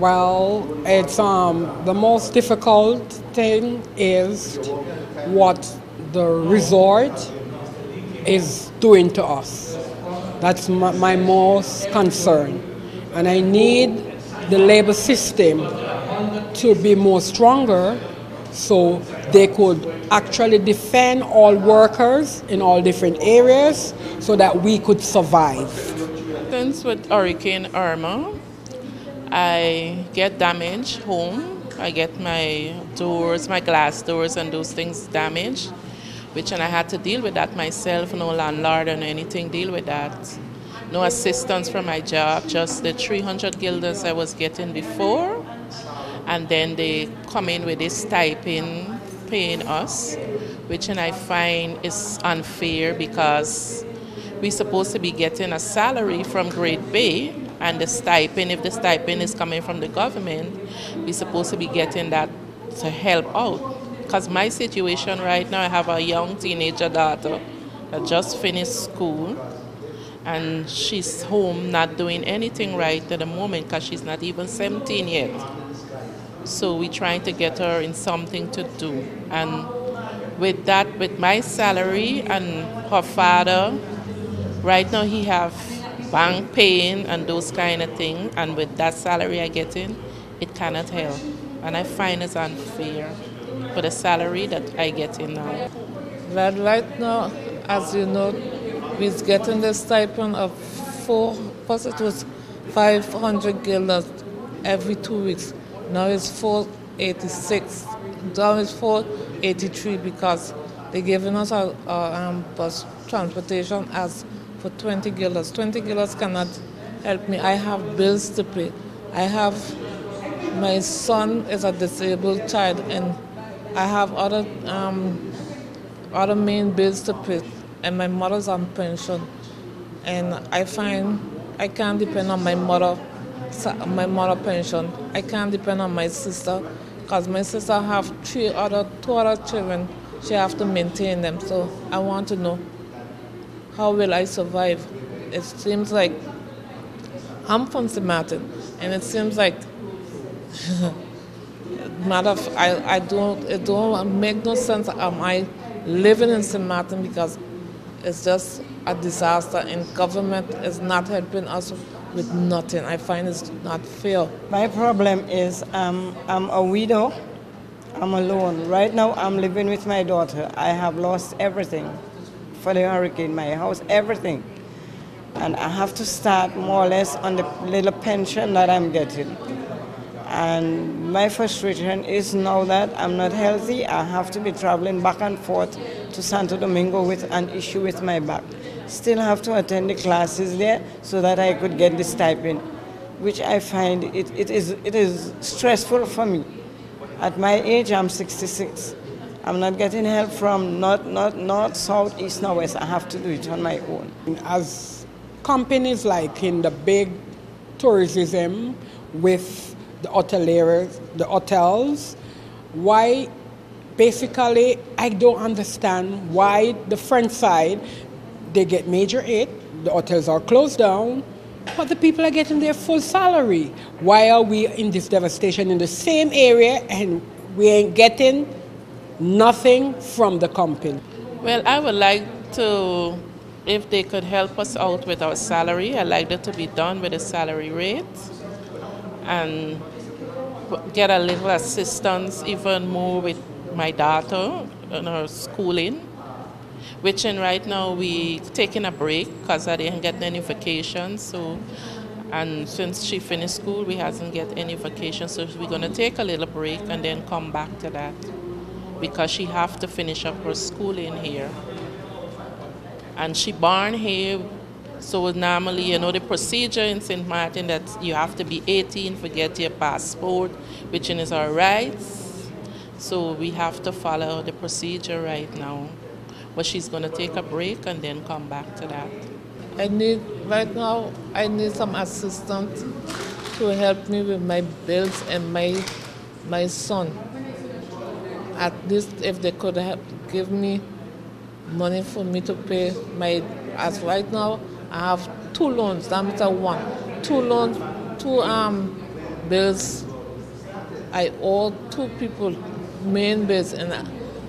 Well, it's the most difficult thing is what the resort is doing to us. That's my most concern. And I need the labor system to be more stronger so they could actually defend all workers in all different areas so that we could survive. Since with Hurricane Irma, I get damage home. I get my doors, my glass doors and those things damaged, which and I had to deal with that myself, no landlord or anything deal with that. No assistance from my job, just the 300 guilders I was getting before, and then they come in with this stipend paying us, which and I find is unfair because we're supposed to be getting a salary from Great Bay, and the stipend, if the stipend is coming from the government, we're supposed to be getting that to help out. Because my situation right now, I have a young teenager daughter that just finished school, and she's home not doing anything right at the moment because she's not even 17 yet. So we're trying to get her in something to do. And with that, with my salary and her father, right now he have bank paying and those kind of things, and with that salary I get in, it cannot help. And I find it's unfair for the salary that I get in now. Well, right now, as you know, we're getting the stipend of first it was 500 guilders every 2 weeks. Now it's 486. Now it's 483 because they're giving us our bus transportation as for 20 guilders. 20 guilders cannot help me. I have bills to pay. My son is a disabled child, and I have other main bills to pay, and my mother's on pension, and I find I can't depend on my mother pension. I can't depend on my sister because my sister have two other children. She have to maintain them. So I want to know, how will I survive? It seems like I'm from St. Martin, and it seems like it don't make no sense. Am I living in St. Martin because it's just a disaster, and government is not helping us with nothing. I find it's not fair. My problem is I'm a widow. I'm alone. Right now I'm living with my daughter. I have lost everything for the hurricane, my house, everything. And I have to start more or less on the little pension that I'm getting. And my frustration is now that I'm not healthy. I have to be traveling back and forth to Santo Domingo with an issue with my back. Still have to attend the classes there so that I could get the stipend, which I find it is stressful for me. At my age, I'm 66. I'm not getting help from north, south, east, nor west. I have to do it on my own. As companies like in the big tourism with the hotels, why basically I don't understand why the front side they get major aid, the hotels are closed down, but the people are getting their full salary. Why are we in this devastation in the same area and we ain't getting nothing from the company? Well, I would like to, if they could help us out with our salary, I'd like that to be done with the salary rate and get a little assistance, even more with my daughter and her schooling, which in right now we taking a break because I didn't get any vacation. So, and since she finished school, we hasn't get any vacation. So we're gonna take a little break and then come back to that because she have to finish up her schooling here. And she born here, so normally, you know, the procedure in St. Martin that you have to be 18 to get your passport, which is our rights. So we have to follow the procedure right now. But she's going to take a break and then come back to that. Right now, I need some assistance to help me with my bills and my son. At least if they could give me money for me to pay as right now, I have 2 loans, that means one. 2 loans, 2 bills. I owe two people main bills, and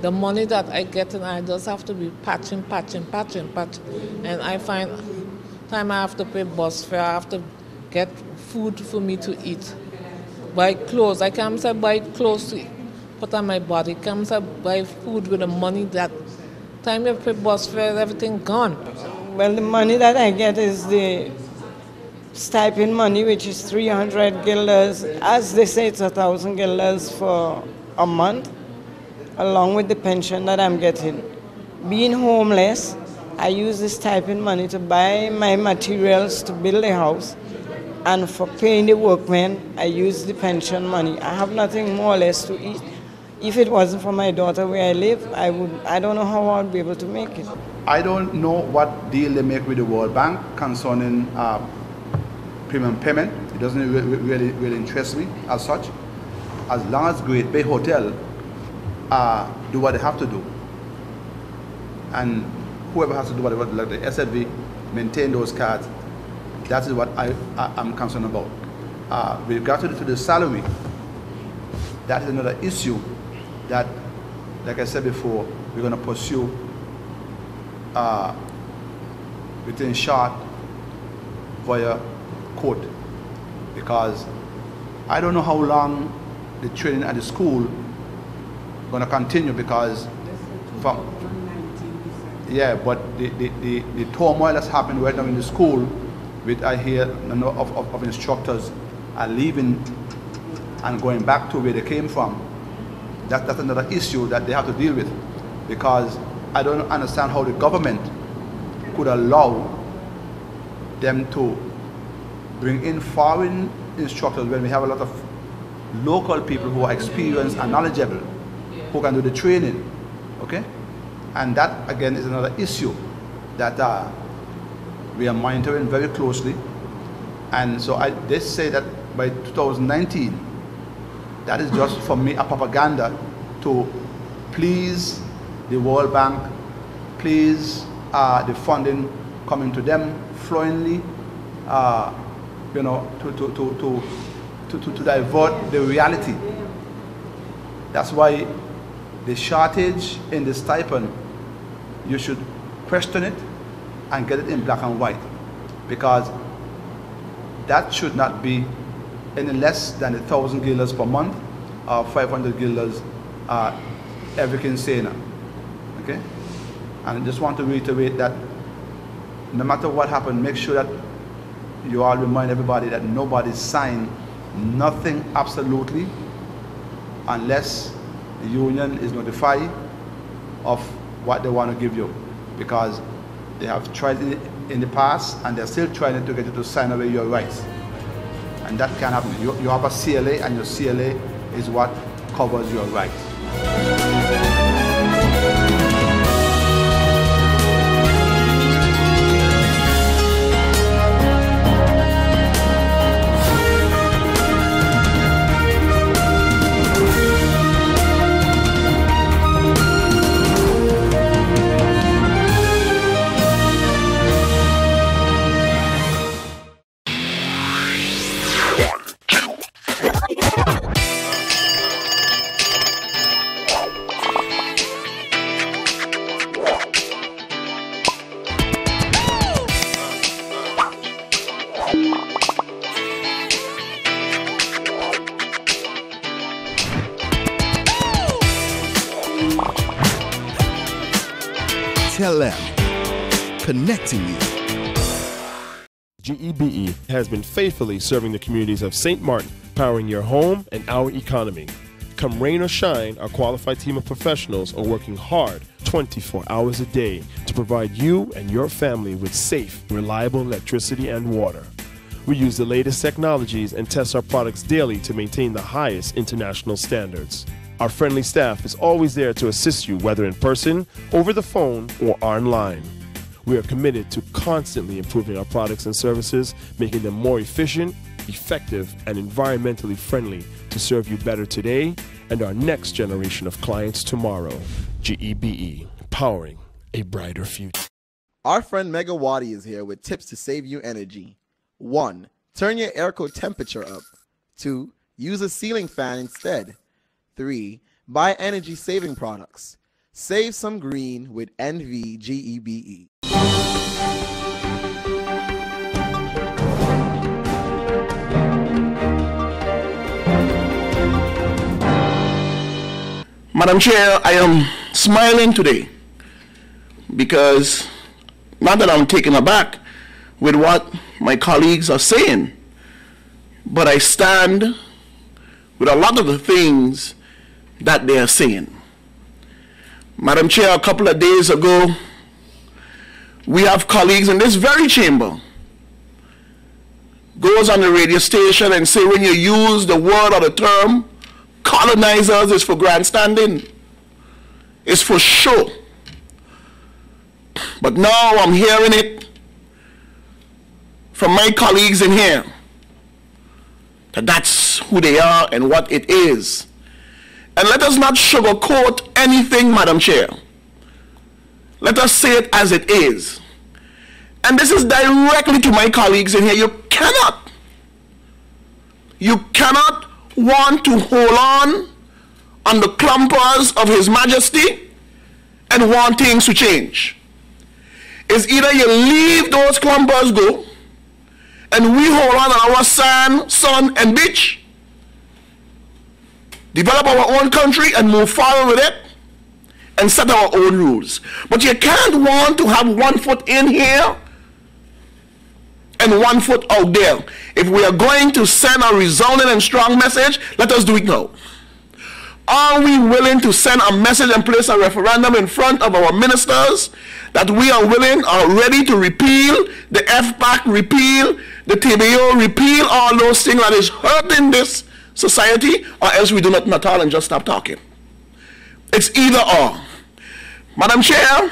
the money that I get, and I just have to be patching. And I find time I have to pay bus fare, I have to get food for me to eat. Buy clothes. I can't say buy clothes to put on my body. I can't say buy food with the money that time you pay bus fare, everything gone. Well, the money that I get is the stipend money, which is 300 guilders. As they say, it's 1,000 guilders for a month, along with the pension that I'm getting. Being homeless, I use the stipend money to buy my materials to build a house, and for paying the workmen, I use the pension money. I have nothing more or less to eat. If it wasn't for my daughter where I live, I don't know how I would be able to make it. I don't know what deal they make with the World Bank concerning premium payment. It doesn't really interest me as such. As long as Great Bay Hotel do what they have to do, and whoever has to do whatever, like the SLV, maintain those cards, that is what I'm concerned about. With regard to the salary, that is another issue that, like I said before, we're going to pursue within short via court, because I don't know how long the training at the school going to continue, because from but the turmoil that's happening right now in the school, with I hear of instructors are leaving and going back to where they came from. That's another issue that they have to deal with, because I don't understand how the government could allow them to bring in foreign instructors when we have a lot of local people who are experienced and knowledgeable, who can do the training, okay? And that again is another issue that we are monitoring very closely. And so they say that by 2019, that is just for me a propaganda to please the World Bank, please the funding coming to them flowingly, to divert the reality. That's why the shortage in the stipend, you should question it and get it in black and white, because that should not be any less than 1,000 guilders per month or 500 guilders every quinzena. Okay? And I just want to reiterate that no matter what happened, make sure that you all remind everybody that nobody signed nothing absolutely unless the union is notified of what they want to give you, because they have tried it in the past and they're still trying to get you to sign away your rights. And that can't happen. You have a CLA, and your CLA is what covers your rights. Tell them, connecting you. GEBE has been faithfully serving the communities of St. Martin, powering your home and our economy. Come rain or shine, our qualified team of professionals are working hard 24 hours a day to provide you and your family with safe, reliable electricity and water. We use the latest technologies and test our products daily to maintain the highest international standards. Our friendly staff is always there to assist you, whether in person, over the phone, or online. We are committed to constantly improving our products and services, making them more efficient, effective, and environmentally friendly to serve you better today and our next generation of clients tomorrow. GEBE, powering a brighter future. Our friend Megawati is here with tips to save you energy. 1. Turn your airco temperature up. 2. Use a ceiling fan instead. 3. Buy energy-saving products. Save some green with NVGEBE. Madam Chair, I am smiling today because not that I'm taken aback with what my colleagues are saying, but I stand with a lot of the things that they are saying. Madam Chair, a couple of days ago, we have colleagues in this very chamber goes on the radio station and say when you use the word or the term colonizers, it's for grandstanding, it's for show. But now I'm hearing it from my colleagues in here that that's who they are and what it is. And let us not sugarcoat anything, Madam Chair. Let us say it as it is. And this is directly to my colleagues in here. You cannot want to hold on the clumpers of His Majesty and want things to change. It's either you leave those clumpers go and we hold on our sand, sun, and beach, develop our own country and move forward with it and set our own rules. But you can't want to have 1 foot in here and 1 foot out there. If we are going to send a resounding and strong message, let us do it now. Are we willing to send a message and place a referendum in front of our ministers that we are willing or ready to repeal the FPAC, repeal the TBO, repeal all those things that is hurting this society, or else we do nothing at all and just stop talking? It's either or. Madam Chair,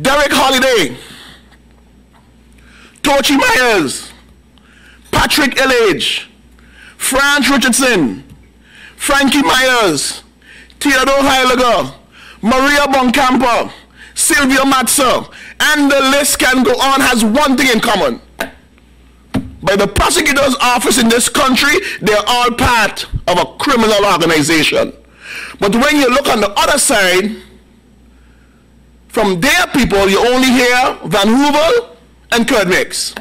Derek Holiday, Tochi Myers, Patrick Elage, Frank Richardson, Frankie Myers, Theodore Heiliger, Maria Boncampo, Sylvia Matzo, and the list can go on, has one thing in common. By the prosecutor's office in this country, they are all part of a criminal organization. But when you look on the other side, from their people, you only hear Van Hoovel and Kurt Mix.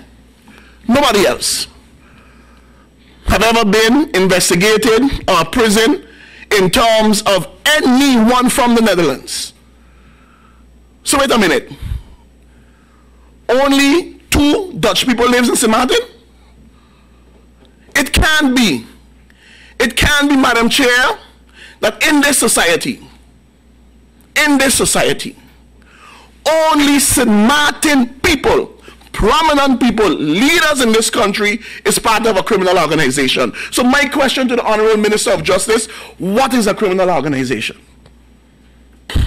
Nobody else have ever been investigated or prison in terms of anyone from the Netherlands. So wait a minute. Only 2 Dutch people lives in St. Martin? It can be, Madam Chair, that in this society, only St. Martin people, prominent people, leaders in this country is part of a criminal organization. So my question to the Honorable Minister of Justice, what is a criminal organization?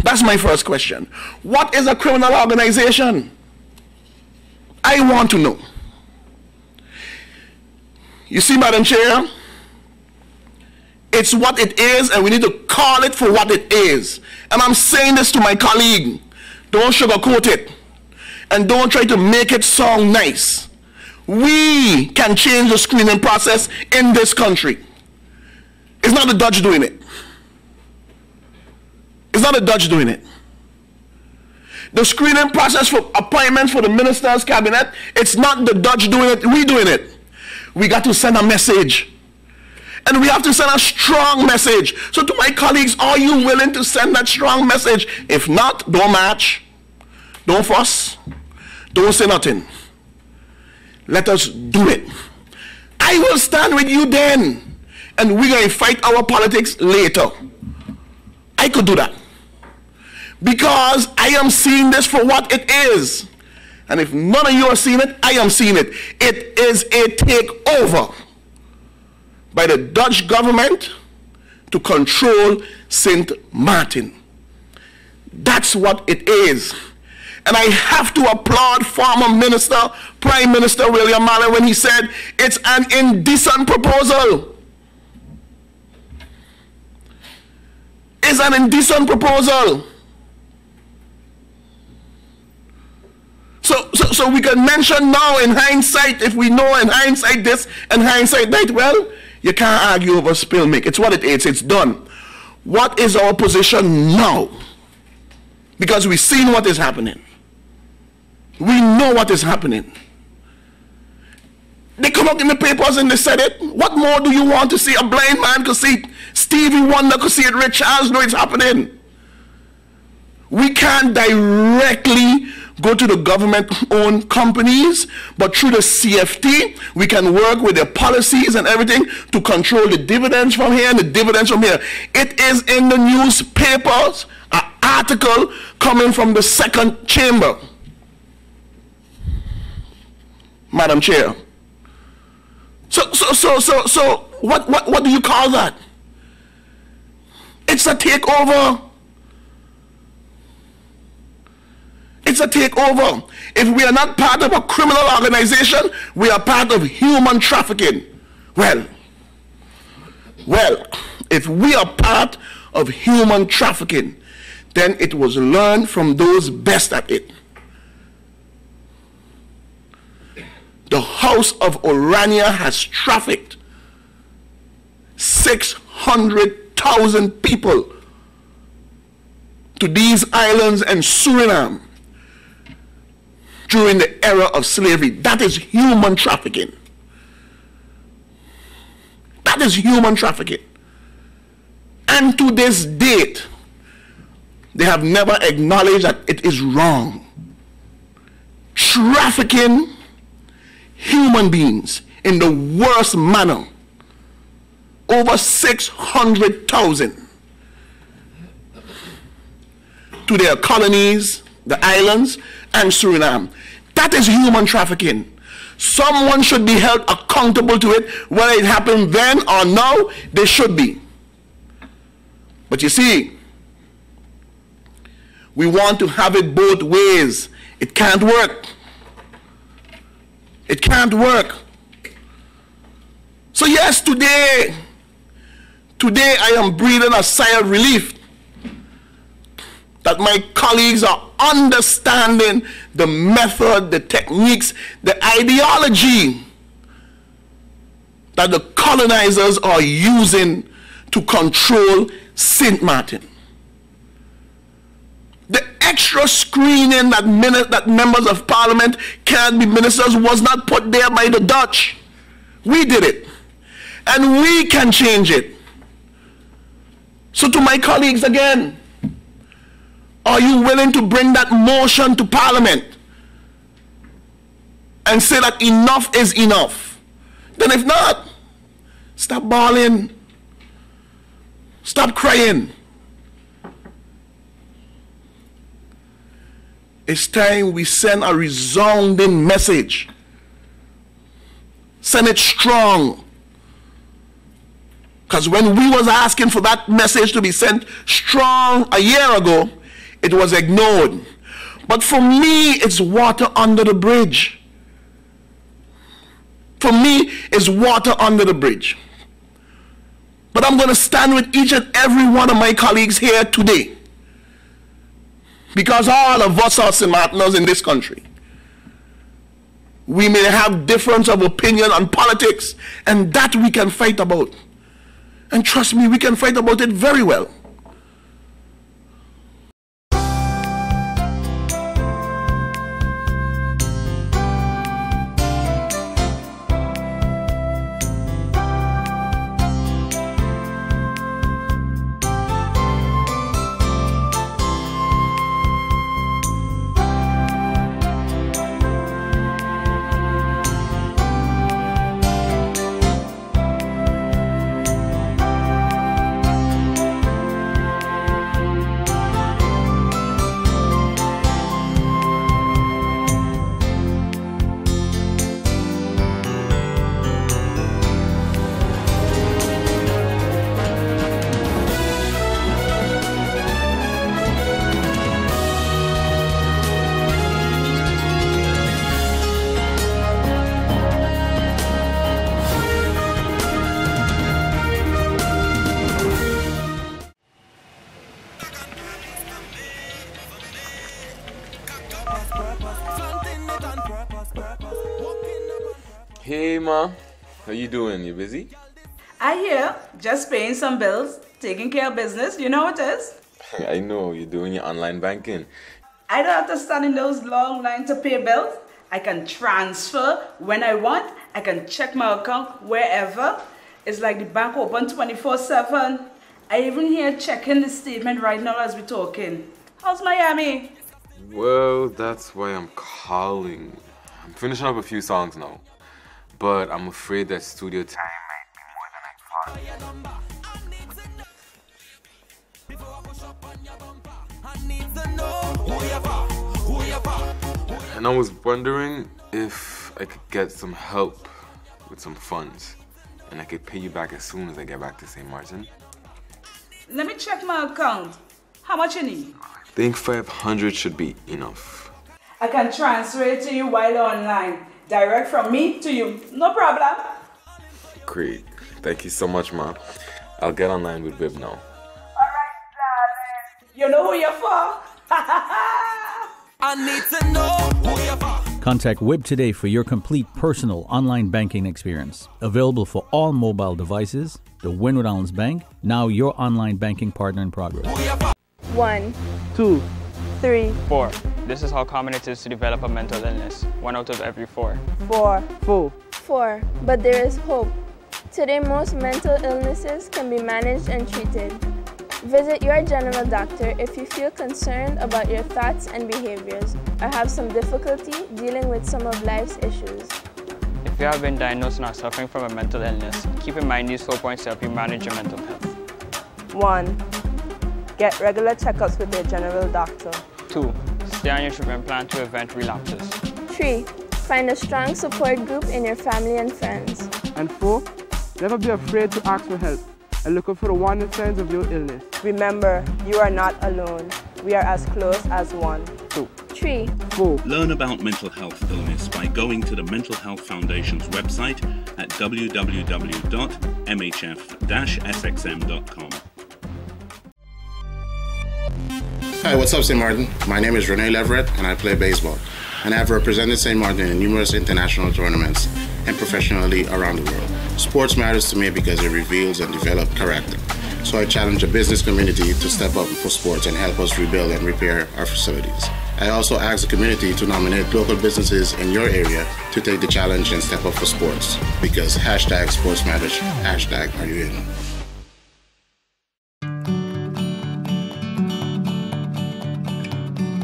That's my first question. What is a criminal organization? I want to know. You see, Madam Chair, it's what it is, and we need to call it for what it is. And I'm saying this to my colleague. Don't sugarcoat it. And don't try to make it sound nice. We can change the screening process in this country. It's not the Dutch doing it. It's not the Dutch doing it. The screening process for appointments for the minister's cabinet, it's not the Dutch doing it, we doing it. We got to send a message. And we have to send a strong message. So to my colleagues, are you willing to send that strong message? If not, don't march. Don't fuss. Don't say nothing. Let us do it. I will stand with you then. And we're going to fight our politics later. I could do that. Because I am seeing this for what it is. And if none of you are seeing it, I am seeing it. It is a takeover by the Dutch government to control St. Martin. That's what it is. And I have to applaud former Minister, Prime Minister William Marley when he said it's an indecent proposal. It's an indecent proposal. So So we can mention now in hindsight, if we know in hindsight this and hindsight that, well, you can't argue over spill milk. It's what it is. It's done. What is our position now? Because we've seen what is happening. We know what is happening. They come out in the papers and they said it. What more do you want to see? A blind man could see it. Stevie Wonder could see it. Ray Charles know it's happening. We can't directly go to the government-owned companies, but through the CFT, we can work with their policies and everything to control the dividends from here and the dividends from here. It is in the newspapers, an article coming from the second chamber. Madam Chair. So what do you call that? It's a takeover. It's a takeover. If we are not part of a criminal organization, we are part of human trafficking. Well, if we are part of human trafficking, then it was learned from those best at it. The House of Orania has trafficked 600,000 people to these islands and Suriname during the era of slavery. That is human trafficking. That is human trafficking. And to this date, they have never acknowledged that it is wrong. Trafficking human beings in the worst manner. Over 600,000 to their colonies, the islands, and Suriname. That is human trafficking. Someone should be held accountable to it, whether it happened then or now. They should be. But you see, we want to have it both ways. It can't work. It can't work. So yes, today I am breathing a sigh of relief that my colleagues are understanding the method, the techniques, the ideology that the colonizers are using to control St. Martin. The extra screening that members of parliament can't be ministers was not put there by the Dutch. We did it. And we can change it. So to my colleagues again, are you willing to bring that motion to parliament and say that enough is enough? Then if not, stop bawling. Stop crying. It's time we send a resounding message. Send it strong. Because when we was asking for that message to be sent strong a year ago, it was ignored. But for me, it's water under the bridge. For me, it's water under the bridge. But I'm going to stand with each and every one of my colleagues here today. Because all of us are St. Martiners in this country. We may have difference of opinion on politics, and that we can fight about. And trust me, we can fight about it very well. Something Hey, Ma. How you doing? You busy? I hear. Just paying some bills, taking care of business. You know what it is? I know. You're doing your online banking. I don't have to stand in those long lines to pay bills. I can transfer when I want. I can check my account wherever. It's like the bank open 24/7. I even here checking the statement right now as we're talking. How's Miami? Well, that's why I'm calling. I'm finishing up a few songs now, but I'm afraid that studio time might be more than I thought. And I was wondering if I could get some help with some funds, and I could pay you back as soon as I get back to St. Martin. Let me check my account. How much you need? I think 500 should be enough. I can transfer it to you while online. Direct from me to you. No problem. Great. Thank you so much, Ma. I'll get online with Viv now. Alright, darling. You know who you're for? I need to know who you're for. Contact WIB today for your complete personal online banking experience. Available for all mobile devices, the Wynwood Islands Bank, now your online banking partner in progress. 1, 2, 3, 4. This is how common it is to develop a mental illness. 1 out of every 4. 4, 4. 4. But there is hope. Today, most mental illnesses can be managed and treated. Visit your general doctor if you feel concerned about your thoughts and behaviors or have some difficulty dealing with some of life's issues. If you have been diagnosed and are suffering from a mental illness, keep in mind these 4 points to help you manage your mental health. 1. Get regular checkups with your general doctor. 2. Stay on your treatment plan to prevent relapses. 3. Find a strong support group in your family and friends. And 4. Never be afraid to ask for help and look out for the warning signs of your illness. Remember, you are not alone. We are as close as one. 2, 3, 4. Learn about mental health illness by going to the Mental Health Foundation's website at www.mhf-sxm.com. Hi, what's up, St. Martin? My name is Rene Leverett, and I play baseball. And I've represented St. Martin in numerous international tournaments and professionally around the world. Sports matters to me because it reveals and develops character. So I challenge the business community to step up for sports and help us rebuild and repair our facilities. I also ask the community to nominate local businesses in your area to take the challenge and step up for sports. Because hashtag sports matters, hashtag are you in?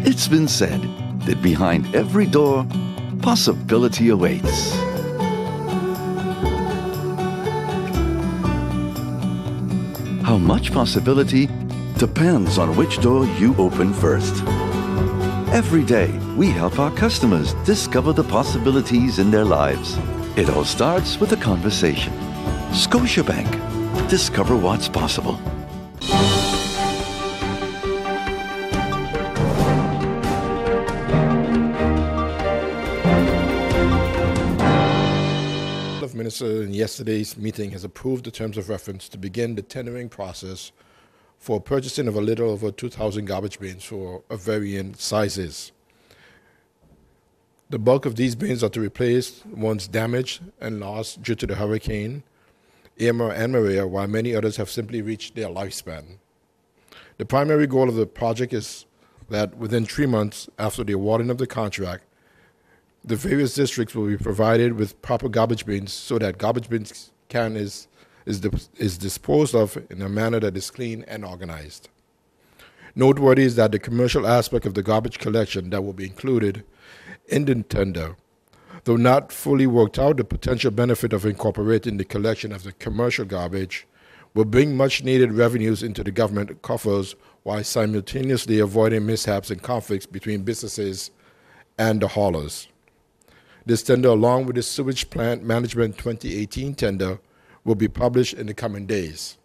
It's been said that behind every door, possibility awaits. How much possibility depends on which door you open first. Every day, we help our customers discover the possibilities in their lives. It all starts with a conversation. Scotiabank. Discover what's possible. The Minister in yesterday's meeting has approved the terms of reference to begin the tendering process for purchasing of a little over 2,000 garbage bins for varying sizes. The bulk of these bins are to replace ones damaged and lost due to the hurricane Irma and Maria, while many others have simply reached their lifespan. The primary goal of the project is that within 3 months after the awarding of the contract, the various districts will be provided with proper garbage bins so that garbage bins is disposed of in a manner that is clean and organized. Noteworthy is that the commercial aspect of the garbage collection that will be included in the tender, though not fully worked out, the potential benefit of incorporating the collection of the commercial garbage will bring much needed revenues into the government coffers while simultaneously avoiding mishaps and conflicts between businesses and the haulers. This tender, along with the Sewage Plant Management 2018 tender, will be published in the coming days.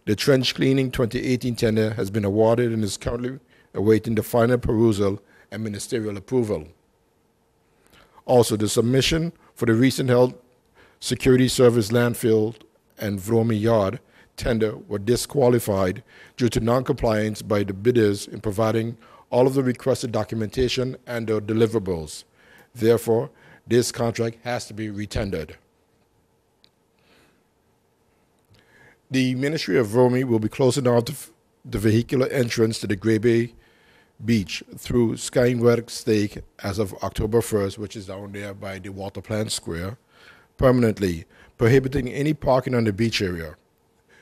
The Trench Cleaning 2018 tender has been awarded and is currently awaiting the final perusal and ministerial approval. Also, the submission for the recent Health Security Service landfill and Vromi Yard tender were disqualified due to non-compliance by the bidders in providing all of the requested documentation and their deliverables. Therefore, this contract has to be retendered. The Ministry of Romy will be closing down the vehicular entrance to the Grey Bay Beach through Skywork Stake as of October 1st, which is down there by the Water Plant Square, permanently, prohibiting any parking on the beach area.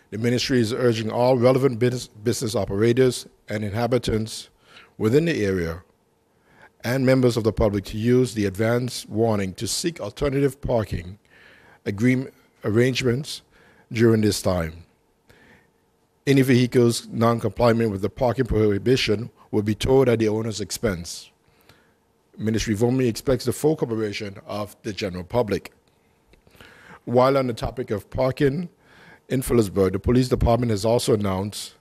The ministry is urging all relevant business operators and inhabitants within the area and members of the public to use the advance warning to seek alternative parking arrangements during this time. Any vehicles non-compliant with the parking prohibition will be towed at the owner's expense. Ministry of Romy expects the full cooperation of the general public. While on the topic of parking in Phillipsburg, the police department has also announced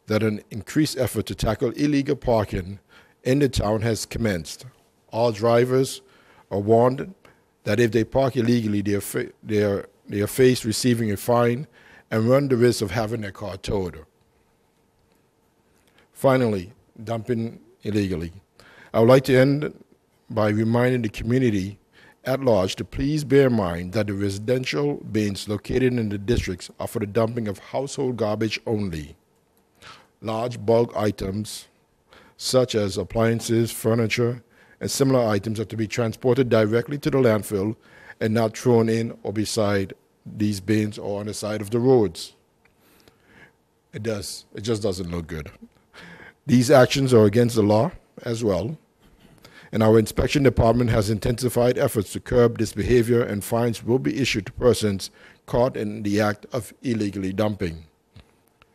that an increased effort to tackle illegal parking in the town has commenced. All drivers are warned that if they park illegally, they are faced receiving a fine and run the risk of having their car towed. Finally, dumping illegally. I would like to end by reminding the community at large to please bear in mind that the residential bins located in the districts are for the dumping of household garbage only. Large bulk items such as appliances, furniture, and similar items are to be transported directly to the landfill and not thrown in or beside these bins or on the side of the roads. It just doesn't look good. These actions are against the law as well, and our inspection department has intensified efforts to curb this behavior, and fines will be issued to persons caught in the act of illegally dumping.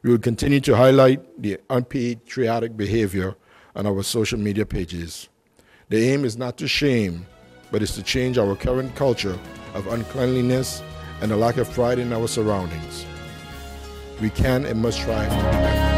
We will continue to highlight the unpatriotic behavior on our social media pages. The aim is not to shame, but is to change our current culture of uncleanliness and a lack of pride in our surroundings. We can and must strive to prevent